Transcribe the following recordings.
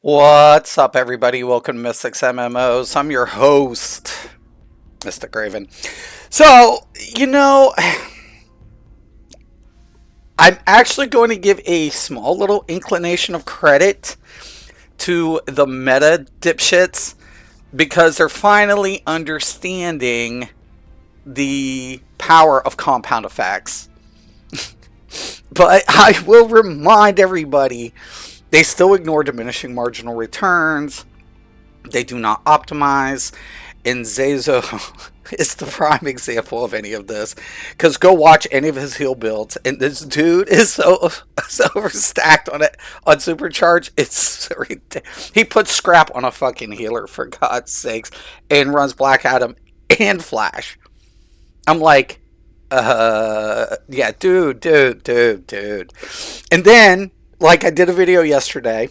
What's up, everybody? Welcome to Mystics MMOs. I'm your host, Mystic Raven. So, I'm actually going to give a small little inclination of credit to the meta dipshits because they're finally understanding the power of compound effects. But I will remind everybody, they still ignore diminishing marginal returns. They do not optimize. And Zazo is the prime example of any of this. Because go watch any of his heal builds. And this dude is so overstacked on it on Supercharge. It's so ridiculous. He puts scrap on a fucking healer, for God's sakes. And runs Black Adam and Flash. I'm like, yeah, dude. And then, like I did a video yesterday,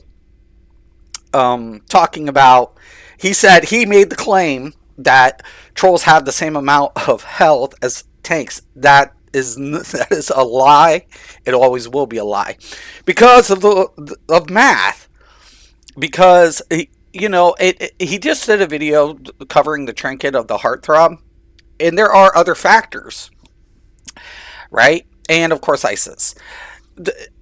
talking about, he said he made the claim that trolls have the same amount of health as tanks. That is a lie. It always will be a lie because of math. Because he just did a video covering the trinket of the heartthrob, and there are other factors, right? And of course, ISIS.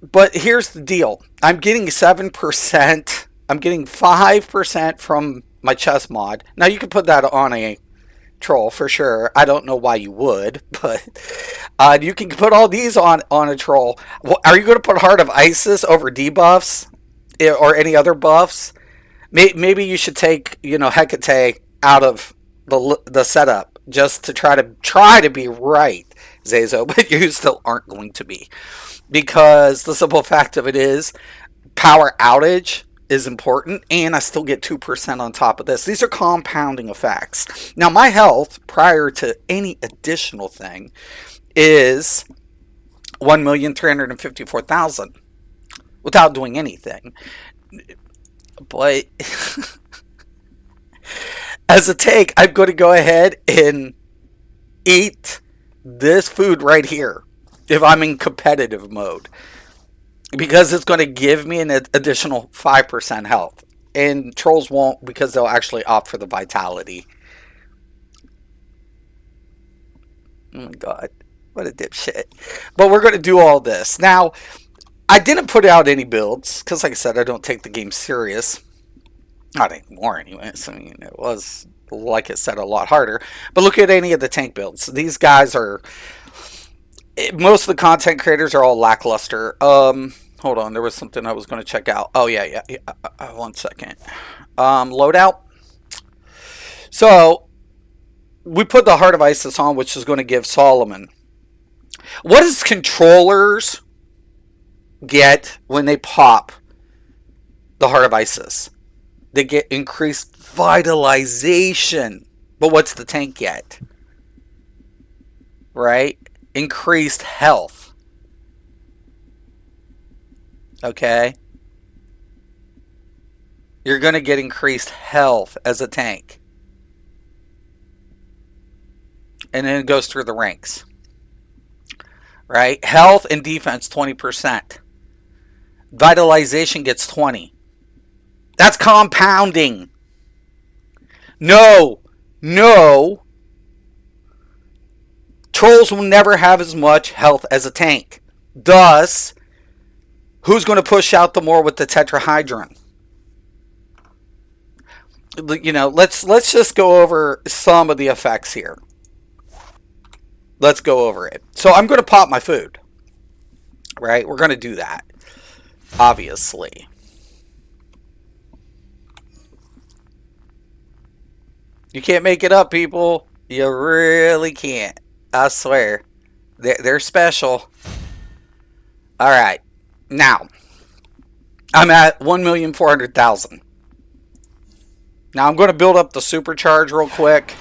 But here's the deal: I'm getting 7%. I'm getting 5% from my chess mod. Now you can put that on a troll for sure. I don't know why you would, but you can put all these on a troll. Well, are you going to put Heart of Isis over debuffs or any other buffs? Maybe you should take Hecate out of the setup just to try to be right, Zazo, but you still aren't going to be, because the simple fact of it is power outage is important, and I still get 2% on top of this. These are compounding effects. Now, my health prior to any additional thing is 1,354,000 without doing anything. But as a take, I'm going to go ahead and eat this food right here if I'm in competitive mode, because it's going to give me an additional 5% health. And trolls won't, because they'll actually opt for the vitality. Oh my god, what a dipshit. But we're going to do all this. Now, I didn't put out any builds, because like I said, I don't take the game serious. Not anymore anyways. I mean, it was, like I said, a lot harder. But look at any of the tank builds. These guys are... most of the content creators are all lackluster. Hold on, there was something I was going to check out. Oh, yeah. 1 second. Loadout. So, we put the Heart of Isis on, which is going to give Solomon. What does controllers get when they pop the Heart of Isis? They get increased vitalization. But what's the tank get? Right? Increased health. Okay? You're going to get increased health as a tank. And then it goes through the ranks. Right? Health and defense, 20%. Vitalization gets 20. That's compounding. No. Trolls will never have as much health as a tank. Thus, who's going to push out the more with the tetrahydron? Let's just go over some of the effects here. Let's go over it. So I'm going to pop my food. Right? We're going to do that. Obviously. You can't make it up, people. You really can't. I swear. They're special. Alright. Now, I'm at 1,400,000. Now, I'm going to build up the supercharge real quick.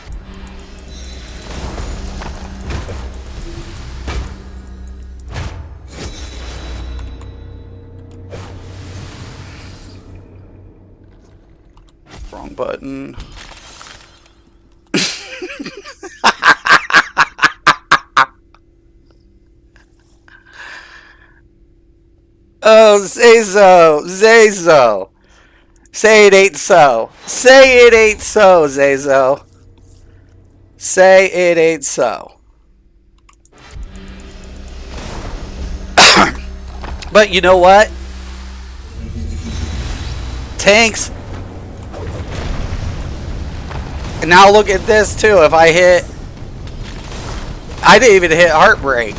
Wrong button. Oh, Zazo. Say it ain't so. Say it ain't so, Zazo. Say it ain't so. But you know what? Tanks. And now look at this too. If I hit, I didn't even hit heartbreak.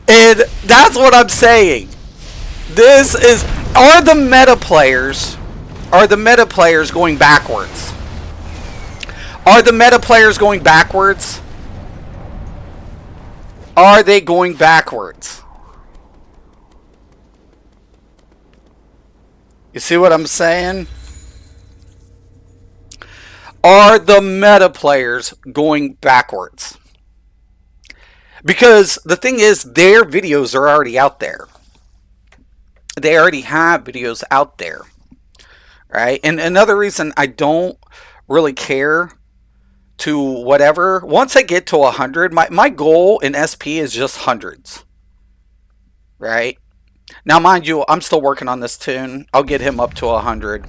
And that's what I'm saying. This is are the meta players going backwards? Are the meta players going backwards? Are they going backwards? You see what I'm saying? Are the meta players going backwards? Because the thing is, their videos are already out there. They already have videos out there, right? And another reason I don't really care to whatever, once I get to 100, my goal in SP is just hundreds, right? Now, mind you, I'm still working on this tune. I'll get him up to 100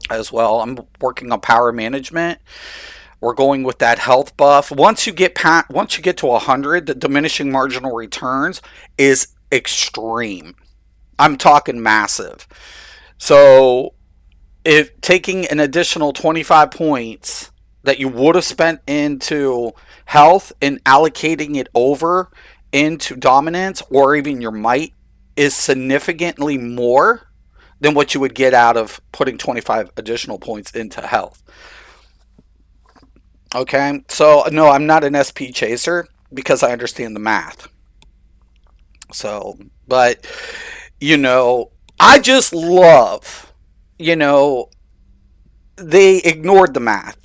as well. I'm working on power management. We're going with that health buff. Once you get to 100, the diminishing marginal returns is extreme. I'm talking massive. So, if taking an additional 25 points that you would have spent into health and allocating it over into dominance or even your might is significantly more than what you would get out of putting 25 additional points into health. Okay, so no, I'm not an SP chaser because I understand the math. So, but I just love, you know, they ignored the math.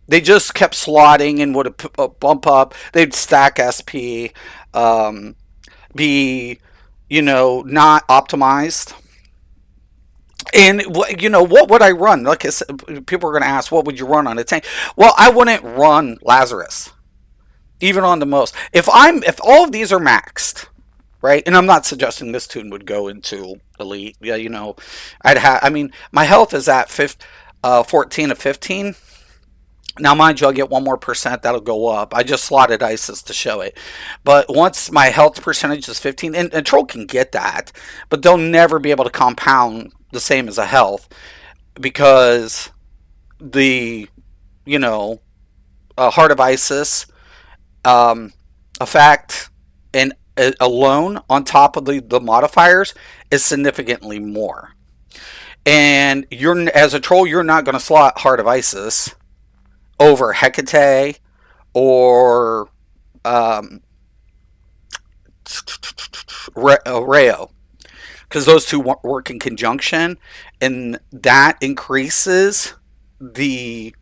They just kept slotting and would bump up. They'd stack SP, um, be, not optimized. And what would I run? Like I said, people are going to ask, what would you run on a tank? Well, I wouldn't run Lazarus, even on the most. If all of these are maxed, right? And I'm not suggesting this tune would go into elite. Yeah, I mean, my health is at 14 to 15. Now, mind you, I'll get 1 more percent. That'll go up. I just slotted ISIS to show it. But once my health percentage is 15, and Troll can get that, but they'll never be able to compound the same as a health because the, Heart of Isis effect and alone on top of the modifiers is significantly more. And as a troll, you're not going to slot Heart of Isis over Hecate or Rayo, because those two work in conjunction, and that increases the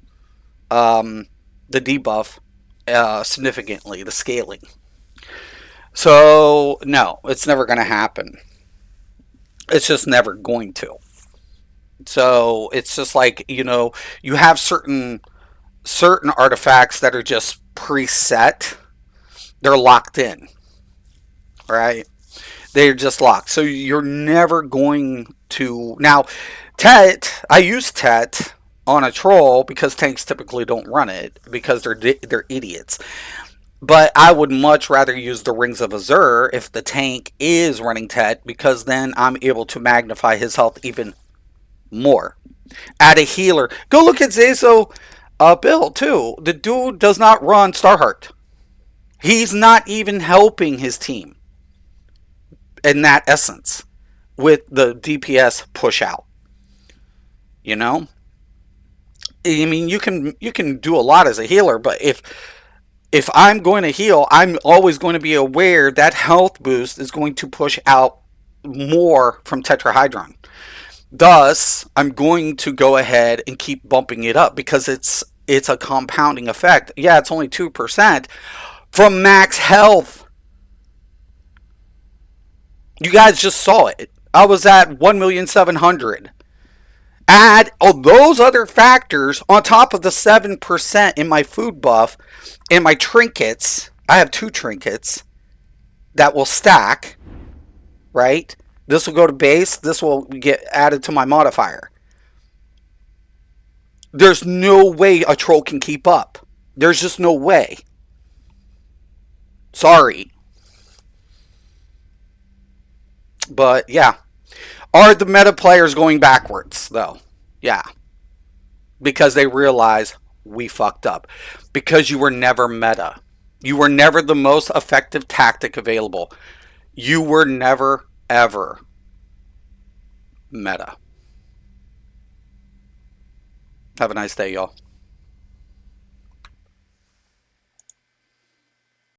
debuff significantly, the scaling. So no, it's never going to happen. It's just never going to. So it's just like you have certain artifacts that are just preset. They're locked in, right? They're just locked. So you're never going to now. Tet, I use Tet on a troll because tanks typically don't run it because they're idiots. But I would much rather use the Rings of Azur if the tank is running Tet because then I'm able to magnify his health even more. Add a healer. Go look at Zazo build too. The dude does not run Starheart. He's not even helping his team in that essence with the DPS push out. You know? I mean, you can do a lot as a healer, but if I'm going to heal, I'm always going to be aware that health boost is going to push out more from Tetrahydron. Thus, I'm going to go ahead and keep bumping it up because it's a compounding effect. Yeah, it's only 2% from max health. You guys just saw it. I was at 1,700,000. Add all those other factors on top of the 7% in my food buff and my trinkets. I have 2 trinkets. that will stack, right? This will go to base. This will get added to my modifier. There's no way a troll can keep up. There's just no way. Sorry. But yeah. Are the meta players going backwards, though? Yeah. Because they realize we fucked up. Because you were never meta. You were never the most effective tactic available. You were never, ever meta. Have a nice day, y'all.